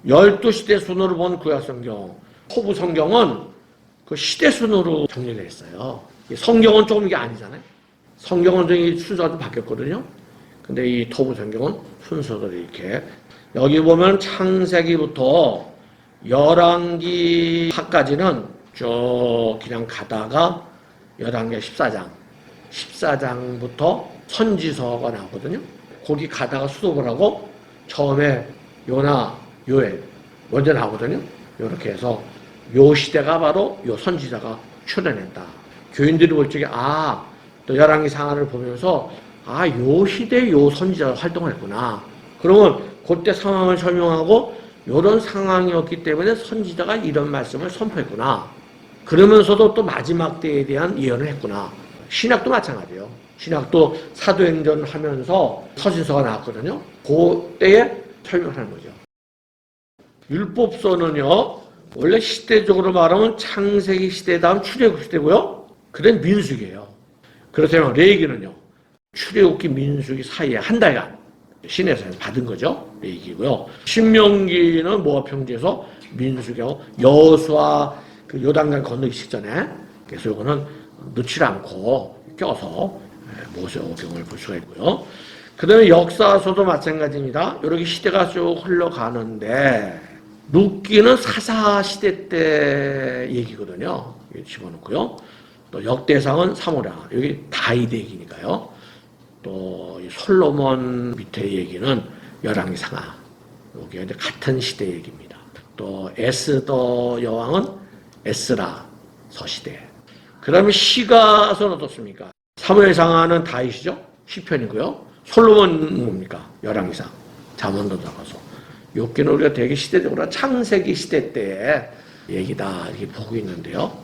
12시대 순으로 본 구약성경, 토부 성경은 그 시대 순으로 정리를 했어요. 성경은 조금 이게 아니잖아요. 성경은 이 순서가 좀 바뀌었거든요. 근데 이 토부 성경은 순서대로 이렇게 여기 보면 창세기부터 열왕기하까지는 쭉 그냥 가다가 열왕기 14장부터 선지서가 나오거든요. 거기 가다가 수습을 하고 처음에 요나, 요엘 먼저 나오거든요. 이렇게 해서 요 시대가 바로 요 선지자가 출현했다. 교인들이 볼 적에 또 열왕기 상하를 보면서 요 시대에 요 선지자가 활동을 했구나. 그러면 그때 상황을 설명하고 이런 상황이었기 때문에 선지자가 이런 말씀을 선포했구나. 그러면서도 또 마지막 때에 대한 예언을 했구나. 신약도 마찬가지예요. 신약도 사도행전 하면서 서신서가 나왔거든요. 그때에 설명하는 거죠. 율법서는요, 원래 시대적으로 말하면 창세기 시대 다음 출애굽 시대고요. 그다음 민수기예요. 그렇다면 레위기는요, 출애굽기 민수기 사이에 한 달간 신에서 받은 거죠. 레위기고요. 신명기는 모압 평지에서 민수기하고 여호수아 그 요단강 건너기 직전에, 그래서 이거는 넣지 않고 껴서 모세오경을 볼 수가 있고요. 그 다음에 역사서도 마찬가지입니다. 이렇게 시대가 쭉 흘러가는데 룻기는 사사시대 때 얘기거든요. 집어넣고요. 또 역대상은 사무라, 여기 다윗 얘기니까요. 또 솔로몬 밑에 얘기는 열왕기 상하, 여기 이제 같은 시대 얘기입니다. 또 에스더 여왕은 에스라 서시대. 그 다음에 시가서는 어떻습니까? 사무엘 상하는 다윗이죠. 시편이고요. 솔로몬은 뭡니까? 열왕기상, 잠언도 나가서. 요기는 우리가 되게 시대적으로 창세기 시대 때의 얘기다 이렇게 보고 있는데요.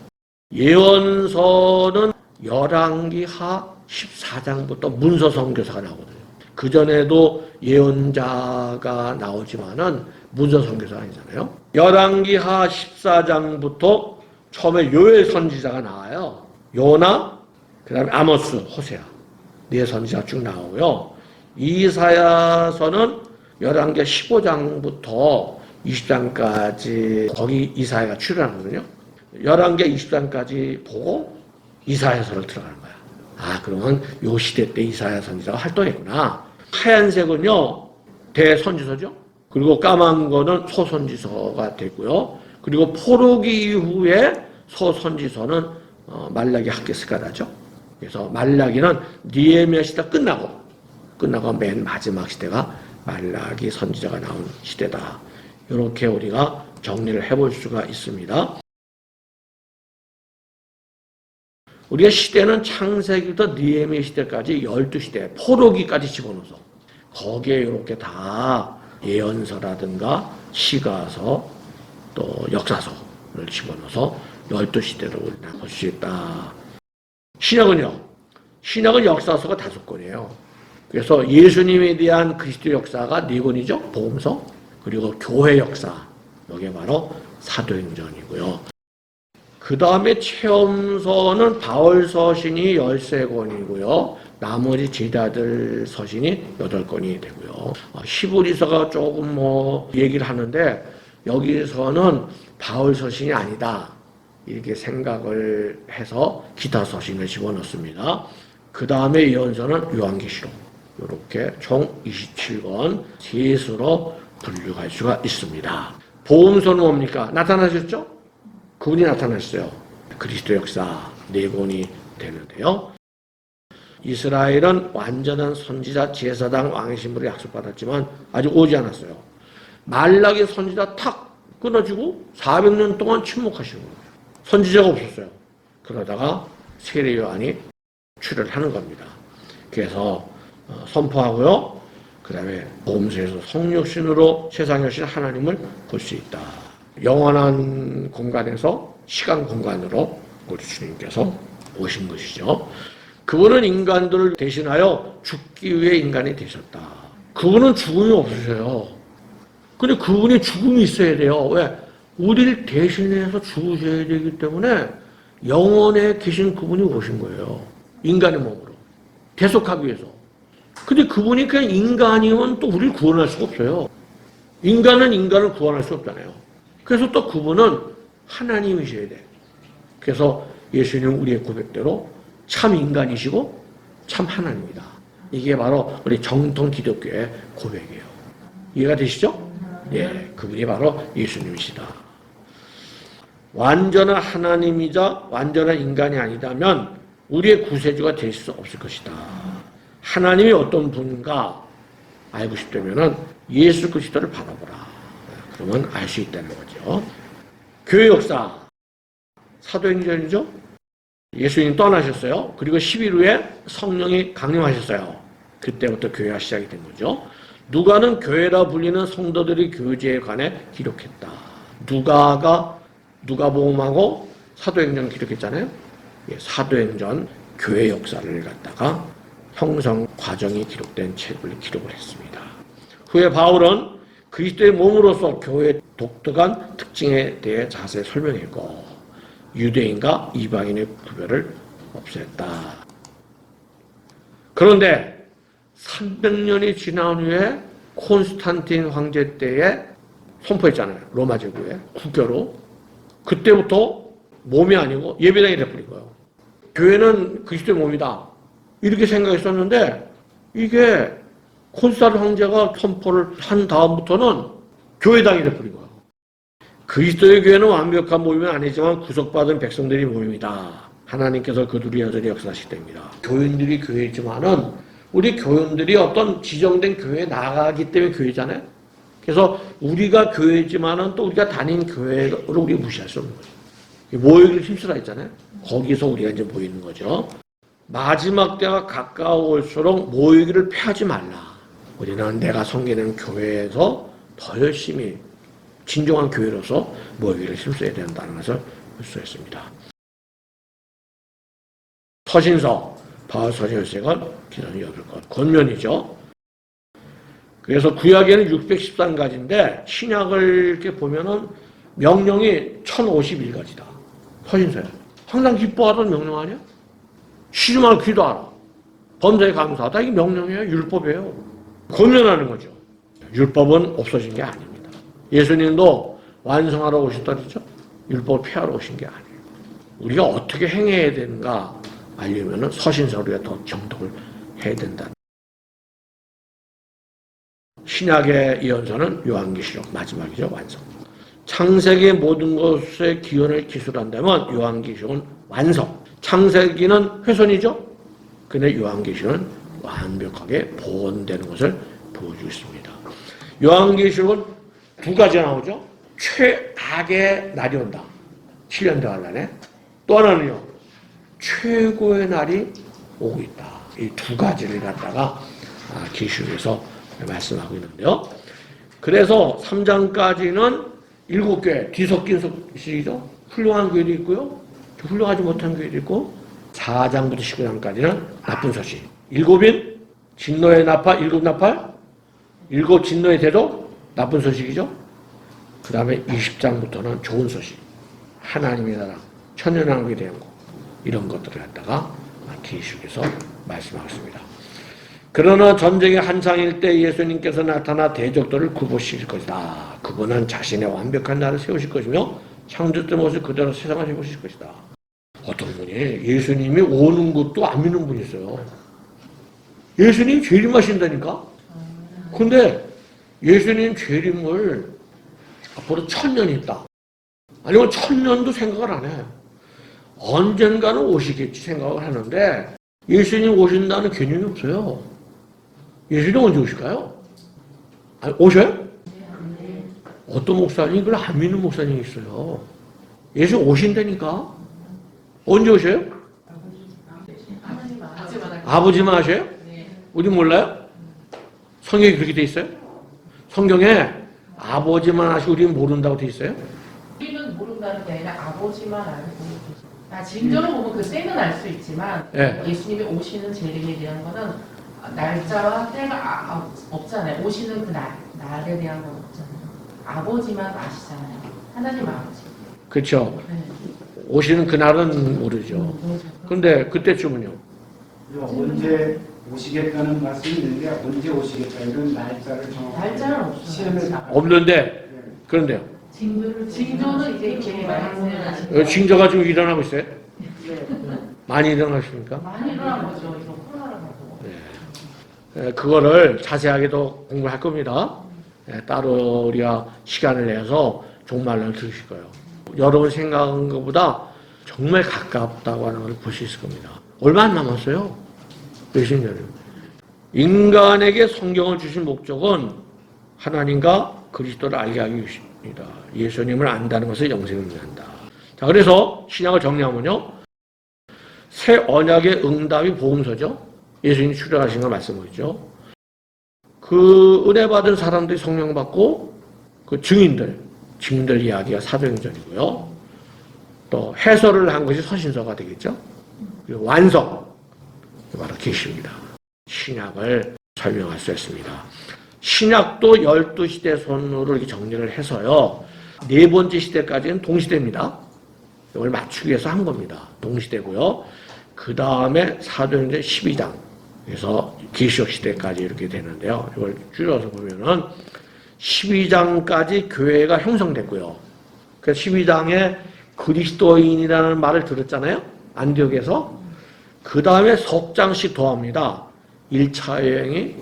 예언서는 열왕기하 14장부터 문서선교사가 나오거든요. 그 전에도 예언자가 나오지만은 문서선교사가 아니잖아요. 열왕기하 14장부터 처음에 요엘 선지자가 나와요. 요나, 그 다음에 아모스, 호세아. 네 선지자가 쭉 나오고요. 이사야서는 열왕기 15장부터 20장까지 거기 이사야가 출연하거든요. 열왕기 20장까지 보고 이사야서를 들어가는 거야. 그러면 요 시대 때 이사야 선지자가 활동했구나. 하얀색은요, 대선지서죠. 그리고 까만 거는 소선지서가 됐고요. 그리고 포로기 이후에 소선지서는 말라기 학개스가라죠. 그래서 말라기는 니에미야 시대 끝나고 맨 마지막 시대가 말라기 선지자가 나온 시대다. 이렇게 우리가 정리를 해볼 수가 있습니다. 우리가 시대는 창세기부터 니에미야 시대까지 12시대, 포로기까지 집어넣어서 거기에 이렇게 다 예언서라든가 시가서 또 역사서를 집어넣어서 12시대로 우리가 볼 수 있다. 신약은요? 신약은 역사서가 5권이에요. 그래서 예수님에 대한 그리스도 역사가 4권이죠. 복음서, 그리고 교회 역사, 이게 바로 사도행전이고요. 그 다음에 체험서는 바울 서신이 13권이고요. 나머지 제자들 서신이 8권이 되고요. 히브리서가 조금 얘기를 하는데 여기서는 바울 서신이 아니다. 이렇게 생각을 해서 기타 서신을 집어넣습니다. 그 다음에 예언서는 요한계시록. 이렇게 총 27권 셋으로 분류할 수가 있습니다. 복음서는 뭡니까? 나타나셨죠? 그분이 나타났어요. 그리스도 역사 4권이 되는데요. 이스라엘은 완전한 선지자 제사장 왕의 신분을 약속받았지만 아직 오지 않았어요. 말라기 선지자 탁 끊어지고 400년 동안 침묵하시는 거예요. 선지자가 없었어요. 그러다가 세례 요한이 출현하는 겁니다. 그래서 선포하고요. 그 다음에 복음서에서 성육신으로 세상에 오신 하나님을 볼 수 있다. 영원한 공간에서 시간 공간으로 우리 주님께서 오신 것이죠. 그분은 인간들을 대신하여 죽기 위해 인간이 되셨다. 그분은 죽음이 없으셔요. 근데 그분이 죽음이 있어야 돼요. 왜? 우리를 대신해서 죽으셔야 되기 때문에 영원에 계신 그분이 오신 거예요. 인간의 몸으로. 대속하기 위해서. 근데 그분이 그냥 인간이면 또 우리를 구원할 수가 없어요. 인간은 인간을 구원할 수 없잖아요. 그래서 또 그분은 하나님이셔야 돼. 그래서 예수님은 우리의 고백대로 참 인간이시고 참 하나님이다. 이게 바로 우리 정통 기독교의 고백이에요. 이해가 되시죠? 예, 그분이 바로 예수님이시다. 완전한 하나님이자 완전한 인간이 아니다면 우리의 구세주가 될 수 없을 것이다. 하나님이 어떤 분인가 알고 싶다면 예수 그리스도를 바라보라. 그러면 알 수 있다는 거죠. 교회 역사, 사도행전이죠. 예수님 떠나셨어요. 그리고 10일 후에 성령이 강림하셨어요. 그때부터 교회가 시작이 된 거죠. 누가는 교회라 불리는 성도들의 교제에 관해 기록했다. 누가가 누가복음하고 사도행전 기록했잖아요. 예, 사도행전 교회 역사를 갖다가 형성 과정이 기록된 책을 기록을 했습니다. 후에 바울은 그리스도의 몸으로서 교회의 독특한 특징에 대해 자세히 설명했고 유대인과 이방인의 구별을 없앴다. 그런데 300년이 지난 후에 콘스탄틴 황제 때에 선포했잖아요. 로마 제국에 국교로. 그때부터 몸이 아니고 예배당이 돼버린 거예요. 교회는 그리스도의 몸이다. 이렇게 생각했었는데 이게 콘스탄틴 황제가 선포를 한 다음부터는 교회당이 돼버린 거예요. 그리스도의 교회는 완벽한 모임은 아니지만 구속받은 백성들이 모임이다. 하나님께서 그들이 여전히 역사하실 때입니다. 교인들이 교회지만은 우리 교인들이 어떤 지정된 교회에 나가기 때문에 교회잖아요. 그래서 우리가 교회지만은 또 우리가 다닌 교회를 우리 무시할 수 없는 거죠. 모이기를 힘쓰라 했잖아요. 거기서 우리가 이제 모이는 거죠. 마지막 때가 가까울수록 모이기를 피하지 말라. 우리는 내가 섬기는 교회에서 더 열심히 진정한 교회로서 모이기를 힘써야 된다는 것을 흡수했습니다. 서신서, 바울 서신서가 기도는 8권, 권면이죠. 그래서 구약에는 613가지인데 신약을 이렇게 보면은 명령이 1051가지다. 서신서에. 항상 기뻐하던 명령 아니야? 쉬지 말고 기도하라. 범사에 감사하다. 이게 명령이에요. 율법이에요. 권면하는 거죠. 율법은 없어진 게 아닙니다. 예수님도 완성하러 오셨다 그랬죠? 율법을 폐하러 오신 게 아니에요. 우리가 어떻게 행해야 되는가 알려면 서신서 우리가 더 정독을 해야 된다. 신약의 예언서는 요한계시록 마지막이죠. 완성. 창세기의 모든 것의 기원을 기술한다면 요한계시록은 완성. 창세기는 훼손이죠. 근데 요한계시록은 완벽하게 복원되는 것을 보여주고 있습니다. 요한계시록은 두 가지가 나오죠. 최악의 날이 온다. 7년 대환란에. 또 하나는요. 최고의 날이 오고 있다. 이 두 가지를 갖다가 계시록에서 말씀하고 있는데요. 그래서 3장까지는 7개 뒤섞인 소식이죠. 훌륭한 교회도 있고요. 훌륭하지 못한 교회도 있고 4장부터 19장까지는 나쁜 소식. 7인 진노의 나팔, 7나팔, 7 진노의 대도 나쁜 소식이죠. 그 다음에 20장부터는 좋은 소식. 하나님의 나라, 천년왕국에 대한 거. 이런 것들을 갖다가 계시록에서 말씀하고 있습니다. 그러나 전쟁의 한창일 때 예수님께서 나타나 대적들을 굽으실 것이다. 그분은 자신의 완벽한 나라를 세우실 것이며 창조된 모습을 그대로 세상을 세우실 것이다. 어떤 분이 예수님이 오는 것도 안 믿는 분이 있어요. 예수님 재림하신다니까? 근데 예수님 재림을 앞으로 1000년이 있다. 아니면 1000년도 생각을 안 해. 언젠가는 오시겠지 생각을 하는데 예수님 오신다는 개념이 없어요. 예수님 언제 오실까요? 아니, 오셔요? 어떤 목사님이 그걸 안 믿는 목사님이 있어요. 예수 오신다니까? 언제 오셔요? 아버지만 하셔요? 우리 몰라요? 성경에 그렇게 돼 있어요? 성경에 아버지만 하시고 우리는 모른다고 돼 있어요? 우리는 모른다는 게 아니라 아버지만 알고 진정을 보면 그 때는 알 수 있지만 예수님이 오시는 재림에 대한 거는 날짜와 때가 없잖아요. 오시는 그 날에 대한 건 없잖아요. 아버지만 아시잖아요. 하나님 아버지. 그렇죠. 오시는 그날은 모르죠. 근데 그때쯤은요? 언제 오시겠다는 말씀이 있는데 언제 오시겠다 이런 날짜를 날짜는 없어요. 시험을 다 없는데 그런데요. 징조는 이제 이렇게 말씀을 징조가 지금 일어나고 있어요? 많이 일어나십니까? 많이 일어난 거죠. 이런 코로나를 가지고. 그거를 자세하게도 공부할 겁니다. 따로 우리가 시간을 내서 종말론을 들으실 거예요. 여러분 생각한 것보다 정말 가깝다고 하는 걸 볼 수 있을 겁니다. 얼마 안 남았어요. 몇십 년을. 인간에게 성경을 주신 목적은 하나님과 그리스도를 알게 하기 위해서입니다. 예수님을 안다는 것을 영생을 위한다. 자, 그래서 신약을 정리하면요. 새 언약의 응답이 복음서죠. 예수님이 출애하신 걸 말씀하셨죠. 그 은혜 받은 사람들이 성령 받고 그 증인들 이야기가 사도행전이고요. 또 해설을 한 것이 서신서가 되겠죠. 그리고 완성, 바로 계시입니다. 신약을 설명할 수 있습니다. 신약도 12시대 손으로 이렇게 정리를 해서요. 네 번째 시대까지는 동시대입니다. 이걸 맞추기 위해서 한 겁니다. 동시대고요. 그 다음에 사도행전 12장. 그래서 계시록 시대까지 이렇게 되는데요. 이걸 줄여서 보면은 12장까지 교회가 형성됐고요. 그래서 12장에 그리스도인이라는 말을 들었잖아요. 안디옥에서. 그 다음에 석장씩 더합니다. 1차 여행이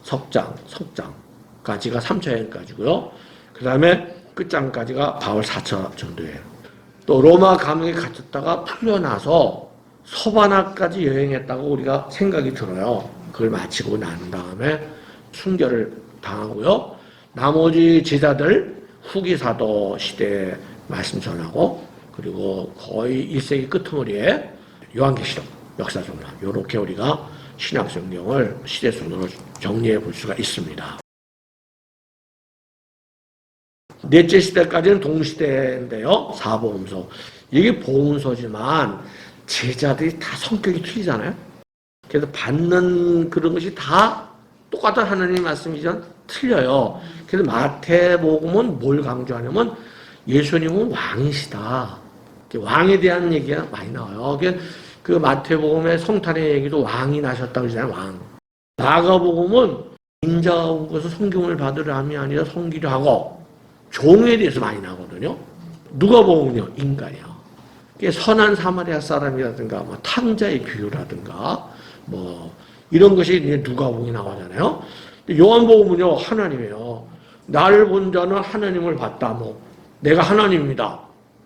석장까지가 3차 여행까지고요. 그 다음에 끝장까지가 바울 4차 정도예요. 또 로마 감옥에 갇혔다가 풀려나서 서바나까지 여행했다고 우리가 생각이 들어요. 그걸 마치고 난 다음에 순교를 당하고요. 나머지 제자들 후기 사도 시대 말씀 전하고 그리고 거의 1세기 끄트머리에 요한계시록 역사적으로 이렇게 우리가 신약 성경을 시대순으로 정리해 볼 수가 있습니다. 넷째 시대까지는 동시대인데요. 사복음서. 이게 복음서지만 제자들이 다 성격이 틀리잖아요. 그래서 받는 그런 것이 다 똑같은 하나님의 말씀이지만 틀려요. 그래서 마태복음은 뭘 강조하냐면 예수님은 왕이시다. 왕에 대한 얘기가 많이 나와요. 그 마태복음의 성탄의 얘기도 왕이 나셨다고 그러잖아요. 왕. 마가복음은 인자가 온 것은 성경을 받으려 함이 아니라 섬기려 하고 종에 대해서 많이 나오거든요. 누가복음은요, 인간이요. 선한 사마리아 사람이라든가 뭐 탕자의 비유라든가 뭐 이런 것이 누가복음이 나오잖아요. 요한복음은요, 하나님이에요. 나를 본 자는 하나님을 봤다. 뭐 내가 하나님입니다.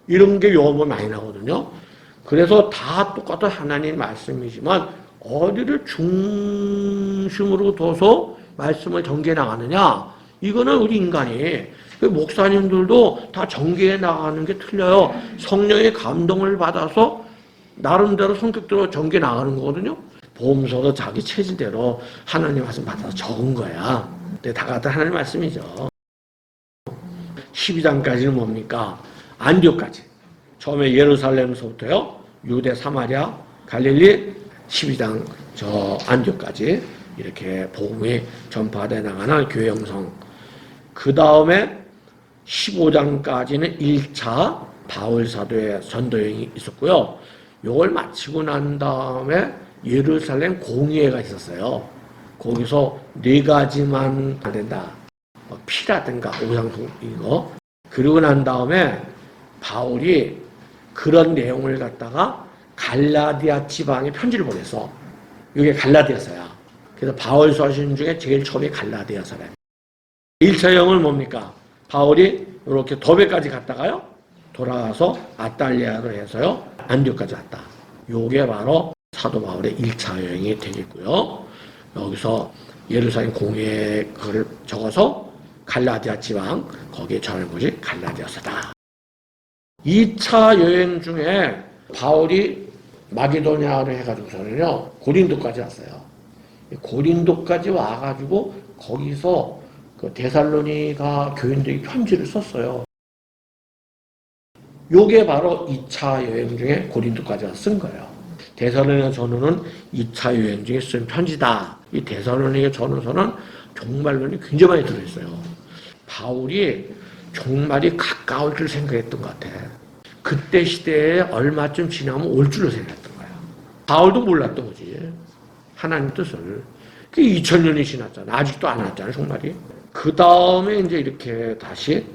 이런 게 요한복음에 많이 나오거든요. 그래서 다 똑같은 하나님 말씀이지만 어디를 중심으로 둬서 말씀을 전개해 나가느냐? 이거는 우리 인간이 목사님들도 다 전개해 나가는 게 틀려요. 성령의 감동을 받아서 나름대로 성격대로 전개해 나가는 거거든요. 보험서도 자기 체질대로 하나님 말씀 받아서 적은 거야. 근데 다 같은 하나님 말씀이죠. 12장까지는 뭡니까? 안디옥까지. 처음에 예루살렘서부터요. 유대, 사마리아, 갈릴리, 12장 저 안디옥까지 이렇게 복음이 전파돼 나가는 교회 형성. 그 다음에 15장까지는 1차 바울 사도의 전도여행이 있었고요. 요걸 마치고 난 다음에 예루살렘 공의회가 있었어요. 거기서 4가지만 안 된다. 피라든가 오상품 이거. 그러고 난 다음에 바울이 그런 내용을 갖다가 갈라디아 지방에 편지를 보냈어. 이게 갈라디아서야. 그래서 바울 서신 중에 제일 처음에 갈라디아서래. 1차 여행을 뭡니까? 바울이 이렇게 도베까지 갔다가요. 돌아와서 아탈리아로 해서요. 안디옥까지 왔다. 요게 바로 사도 바울의 1차 여행이 되겠고요. 여기서 예루살렘 공회에 그걸 적어서 갈라디아 지방 거기에 전한 것이 갈라디아서다. 2차 여행 중에 바울이 마게도냐로 해가지고서는요. 고린도까지 왔어요. 고린도까지 와가지고 거기서 그 데살로니가 교인들이 편지를 썼어요. 요게 바로 2차 여행 중에 고린도까지 쓴 거예요. 데살로니가 전후는 2차 여행 중에 쓴 편지다. 이 데살로니가 전후서는 종말론이 굉장히 많이 들어있어요. 바울이 종말이 가까울 줄 생각했던 것 같아. 그때 시대에 얼마쯤 지나면 올 줄로 생각했던 거야. 바울도 몰랐던 거지. 하나님 뜻을. 그게 2000년이 지났잖아. 아직도 안 왔잖아요, 종말이. 그 다음에 이제 이렇게 다시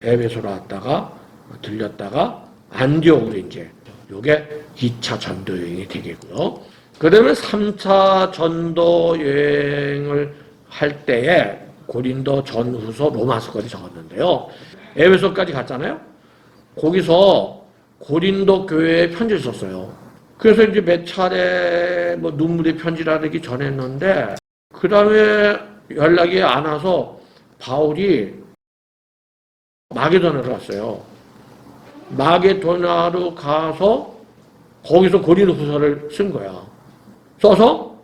에베소로 왔다가 들렸다가 안디옥으로 이제 요게 2차 전도 여행이 되겠고요. 그 다음에 3차 전도 여행을 할 때에 고린도 전후서 로마서까지 적었는데요. 에베소까지 갔잖아요. 거기서 고린도 교회에 편지를 썼어요. 그래서 이제 몇 차례 뭐 눈물의 편지라기 전했는데 그 다음에 연락이 안 와서 바울이 마게도나로 갔어요. 마게도나로 가서 거기서 고린도 후서를 쓴 거야. 써서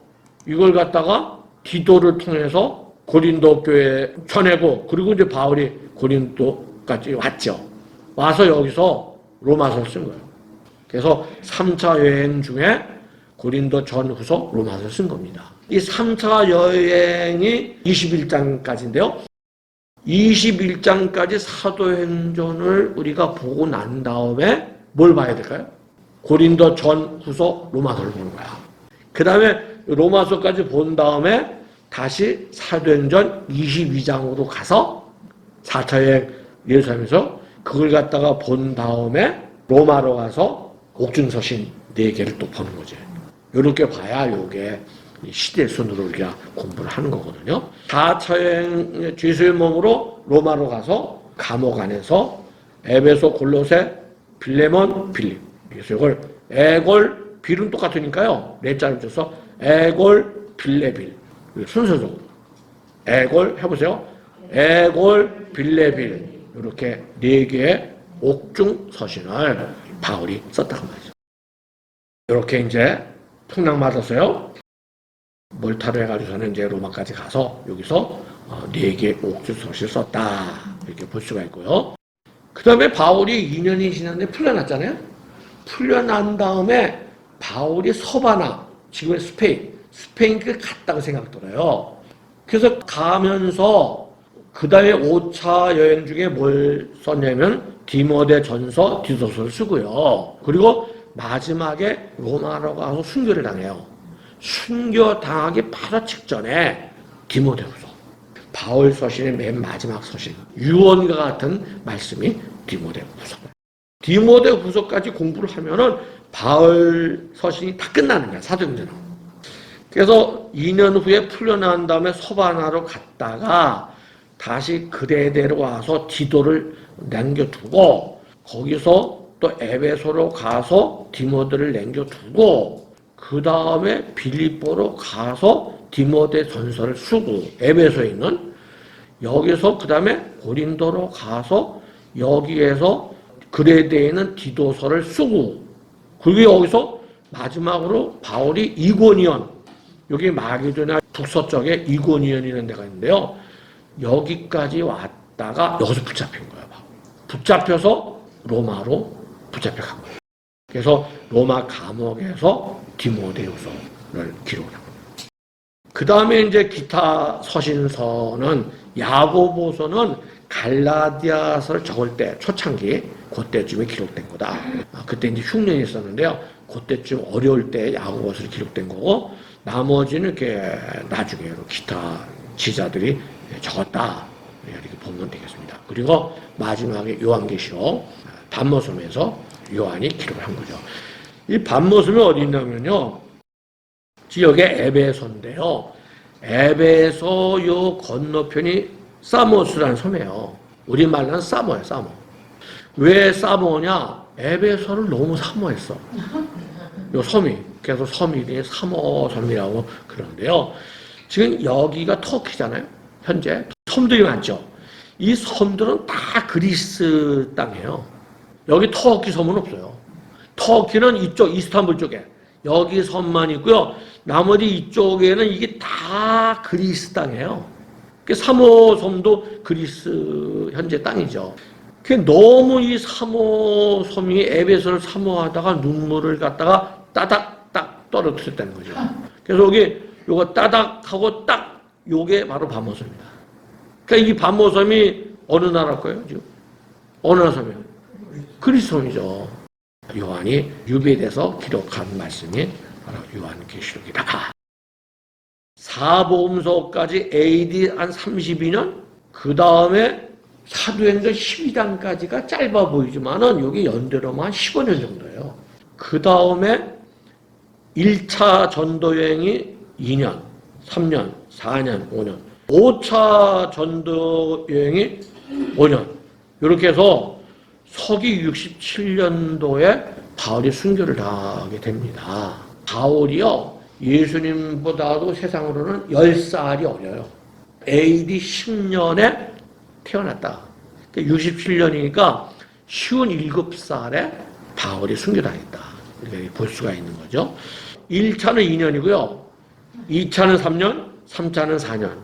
이걸 갖다가 디도를 통해서 고린도 교회에 전하고 그리고 이제 바울이 고린도까지 왔죠. 와서 여기서 로마서를 쓴 거예요. 그래서 3차 여행 중에 고린도 전후서 로마서를 쓴 겁니다. 이 3차 여행이 21장까지인데요. 21장까지 사도행전을 우리가 보고 난 다음에 뭘 봐야 될까요? 고린도 전후서 로마서를 보는 거야. 그 다음에 로마서까지 본 다음에 다시 사도행전 22장으로 가서 4차 여행 예루살렘에서 그걸 갖다가 본 다음에 로마로 가서 옥중서신 4개를 또 보는 거죠. 이렇게 봐야 요게 시대 순으로 우리가 공부를 하는 거거든요. 4차 여행 죄수의 몸으로 로마로 가서 감옥 안에서 에베소, 골로새, 빌레몬, 빌립. 그래서 이걸 에골, 빌은 똑같으니까요. 네 자를 줘서 에골, 빌레빌. 순서적으로. 에골 해보세요. 에골, 빌레빌. 이렇게 4개의 옥중 서신을 바울이 썼다고 말이죠. 이렇게 이제 풍랑 맞았어요. 몰타로 해가지고서는 이제 로마까지 가서 여기서 4개의 옥중 서신을 썼다. 이렇게 볼 수가 있고요. 그 다음에 바울이 2년이 지났는데 풀려났잖아요. 풀려난 다음에 바울이 서바나, 지금의 스페인 그 갔다고 생각 들어요. 그래서 가면서 그 다음에 5차 여행 중에 뭘 썼냐면 디모데 전서, 디도서를 쓰고요. 그리고 마지막에 로마로 가서 순교를 당해요. 순교 당하기 바로 직전에 디모데후서. 바울 서신의 맨 마지막 서신. 유언과 같은 말씀이 디모데후서. 디모데후서까지 공부를 하면은 바울 서신이 다 끝나는 거야, 사도행전은. 그래서 2년 후에 풀려난 다음에 서바나로 갔다가 다시 그레데로 와서 디도를 남겨두고 거기서 또 에베소로 가서 디모데를 남겨두고 그 다음에 빌립보로 가서 디모데 전서를 쓰고 에베소에 있는 여기서 그 다음에 고린도로 가서 여기에서 그레데에 있는 디도서를 쓰고 그리고 여기서 마지막으로 바울이 이고니온 여기 마게도냐 북서쪽에 이고니온이라는 데가 있는데요. 여기까지 왔다가 여기서 붙잡힌 거예요. 붙잡혀서 로마로 붙잡혀간 거예요. 그래서 로마 감옥에서 디모데후서를 기록한 거예요. 그 다음에 이제 기타 서신서는 야고보서는 갈라디아서를 적을 때 초창기 그때쯤에 기록된 거다. 그때 이제 흉년이 있었는데요. 그때쯤 어려울 때 야고보서를 기록된 거고 나머지는 이렇게 나중에 기타 지자들이 적었다. 이렇게 보면 되겠습니다. 그리고 마지막에 요한계시록 반모섬에서 요한이 기록을 한 거죠. 이 반모섬이 어디 있냐면요. 지역의 에베소인데요. 에베소 요 건너편이 사모스라는 섬이에요. 우리말로는 사모예요, 사모. 왜 사모냐? 에베소를 너무 사모했어. 요 섬이. 그래서 섬 이름이 사모섬이라고 그러는데요. 지금 여기가 터키잖아요. 현재. 섬들이 많죠. 이 섬들은 다 그리스 땅이에요. 여기 터키 섬은 없어요. 터키는 이쪽 이스탄불 쪽에 여기 섬만 있고요. 나머지 이쪽에는 이게 다 그리스 땅이에요. 사모섬도 그리스 현재 땅이죠. 너무 이 사모섬이 에베소를 사모하다가 눈물을 갖다가 따닥딱 떨어뜨렸다는 거죠. 그래서 여기 요거 따닥하고 딱 요게 바로 반모섬입니다. 그러니까 이 반모섬이 어느 나라 거예요, 지금? 어느 나라 섬이에요? 그리스 섬이죠. 요한이 유배돼서 기록한 말씀이 바로 요한계시록이다. 사복음서까지 AD 한 32년, 그 다음에 사도행전 12장까지가 짧아 보이지만은 여기 연대로만 한 15년 정도예요. 그 다음에 1차 전도여행이 2년, 3년, 4년, 5년, 5차 전도여행이 5년. 이렇게 해서 서기 67년도에 바울이 순교를 당하게 됩니다. 바울이요, 예수님보다도 세상으로는 10살이 어려요. AD 10년에 태어났다. 67년이니까 57살에 바울이 순교당했다. 이렇게 볼 수가 있는 거죠. 1차는 2년이고요. 2차는 3년, 3차는 4년.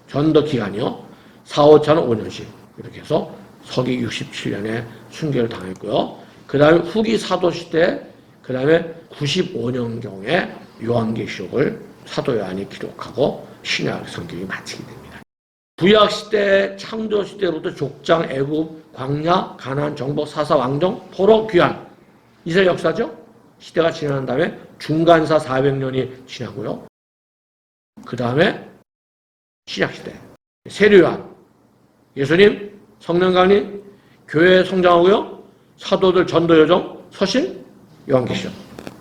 전도 기간이요. 4, 5차는 5년씩. 이렇게 해서 서기 67년에 순교를 당했고요. 그 다음에 후기 사도시대, 그 다음에 95년경에 요한계시록을 사도 요한이 기록하고 신약 성경이 마치게 됩니다. 구약시대, 창조시대로부터 족장, 애굽, 광야, 가나안, 정복, 사사, 왕정, 포로, 귀환. 이스라엘 역사죠. 시대가 지난 다음에 중간사 400년이 지나고요. 그 다음에 신약시대, 세례요한, 예수님, 성령 강림, 교회 성장하고요. 사도들 전도여정, 서신, 요한계시록.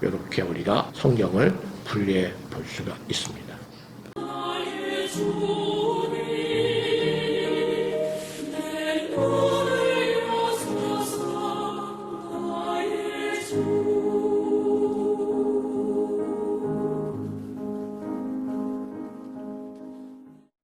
이렇게 우리가 성경을 분리해 볼 수가 있습니다.